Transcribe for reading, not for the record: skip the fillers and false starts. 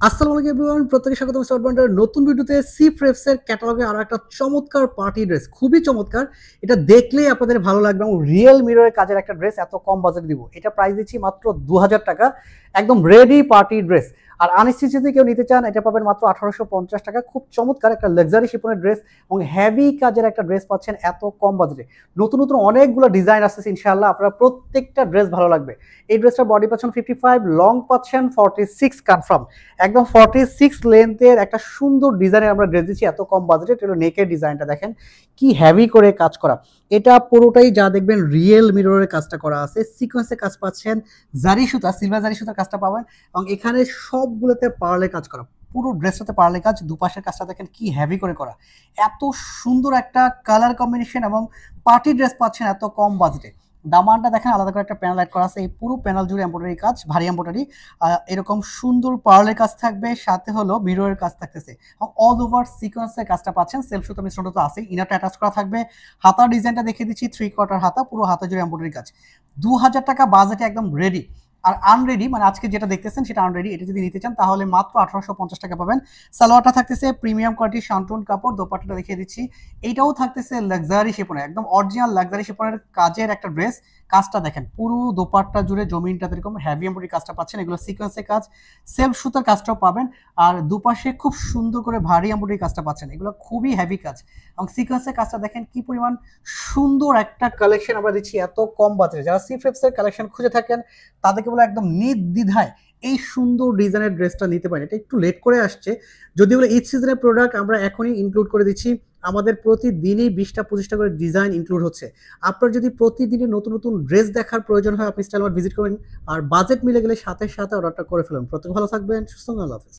আসসালামু আলাইকুম এভরিওয়ান, প্রত্যেকে স্বাগতম স্টার পয়েন্টের নতুন ভিডিওতে। সি ফ্রেপস এর ক্যাটালগে আরো একটা চমৎকার পার্টি ড্রেস, খুবই চমৎকার। এটা দেখলেই আপনাদের ভালো লাগবে এবং রিয়েল মিররের কাজের একটা ড্রেস এত কম বাজেট দিব। এটা প্রাইস দিচ্ছি মাত্র 2000 টাকা, একদম রেডি পার্টি ড্রেস। আর আনস্টিচ যদি কেউ নিতে চান এটা পাবেন মাত্র 1850 টাকা। খুব চমৎকার একটা লাক্সারি শিপনের ড্রেস এবং হেভি কাজের একটা ড্রেস পাচ্ছেন এত কম বাজেটে। নতুন নতুন অনেকগুলো ডিজাইন আসতেছে, ইনশাআল্লাহ আপনারা প্রত্যেকটা ড্রেস ভালো লাগবে। এই ড্রেসটার বডি পাচ্ছেন 55, লং পাচ্ছেন 46 কনফার্ম। একদম 46 লেন্থের একটা সুন্দর ডিজাইনের আমরা ড্রেস দিচ্ছি এত কম বাজেটে। এটা হলো নেকের ডিজাইনটা, দেখেন কি হেভি করে কাজ করা। এটা পুরোটাই যা দেখবেন রিয়েল মিররের কাজটা করা আছে, সিকোয়েন্সের কাজ পাচ্ছেন, জারি সুতা, সিলভার জারি সুতার কাজটা পাবেন এবং এখানে সবগুলোতে পার্লের কাজ করা। পুরো ড্রেসটাতে পার্লের কাজ, দুপাশের কাজটা দেখেন কি হেভি করে করা। এত সুন্দর একটা কালার কম্বিনেশন এবং পার্টি ড্রেস পাচ্ছেন এত কম বাজেটে। দামানটা দেখেন আলাদা করে একটা প্যানেল অ্যাড করা আছে, এই পুরো প্যানেল জুড়ে এমব্রয়ডারি কাজ, ভারী এমব্রয়ডারি। এরকম সুন্দর পার্লের কাজ থাকবে, সাথে হলো মিররের কাজ থাকতেছে এবং অল ওভার সিকোয়েন্সের কাজটা পাচ্ছেন। সেলফ সুতো মিশ্রণটা তো আছে, ইনারটা অ্যাটাচ করা থাকবে। হাতার ডিজাইনটা দেখিয়ে দিচ্ছি, 3/4 হাতা, পুরো হাতা জুড়ে এমব্রয়ডারি কাজ। 2000 টাকা বাজেটে একদম রেডি। আর আনরেডি মানে আজকে যেটা দেখতেছেন সেটা আনরেডি, এটা যদি নিতে চান তাহলে মাত্র 1850 টাকা পাবেন। সালোয়ারটা থাকতেছে প্রিমিয়াম কোয়ালিটির শান্টুন কাপড়, দোপাট্টাটা দেখিয়ে দিচ্ছি। এইটাও থাকতেছে লাক্সারি শিপনের, একদম অরিজিনাল লাক্সারি শিপনের কাজের একটা ড্রেস। কাজটা দেখেন পুরো দোপাট্টা জুড়ে জমিনটাতে এরকম হেভি এমব্রয়ডারি কাজটা পাচ্ছেন। এগুলো সিকোয়েন্সের কাজ, সেলফ সুতার কাজটাও পাবেন। আর দুপাশে খুব সুন্দর করে ভারী এমব্রয়ডারি কাজটা পাচ্ছেন, এগুলো খুবই হেভি কাজ। এবং সিকোয়েন্সের কাজটা দেখেন কি পরিমাণ সুন্দর একটা কালেকশন আমরা দিচ্ছি এত কম বাজেটে। যারা সি ফ্রেপসের কালেকশন খুঁজে থাকেন তাদেরকে বলে একদম নির্দ্বিধায় এই সুন্দর ডিজাইনের ড্রেসটা নিতে পারেন। এটা একটু লেট করে আসছে, যদিও বলে ঈদ সিজনের প্রোডাক্ট আমরা এখনই ইনক্লুড করে দিচ্ছি। আমাদের প্রতিদিনই 20টা 25টা করে ডিজাইন ইনক্লুড হচ্ছে। আপনার যদি প্রতিদিনই নতুন নতুন ড্রেস দেখার প্রয়োজন হয় আপনি স্টাইল মার্ট ভিজিট করেন, আর বাজেট মিলে গেলে সাথে সাথে অর্ডারটা করে ফেলুন। প্রত্যেক ভালো থাকবেন, সুস্থ থাকবেন, আল্লাহ হাফেজ।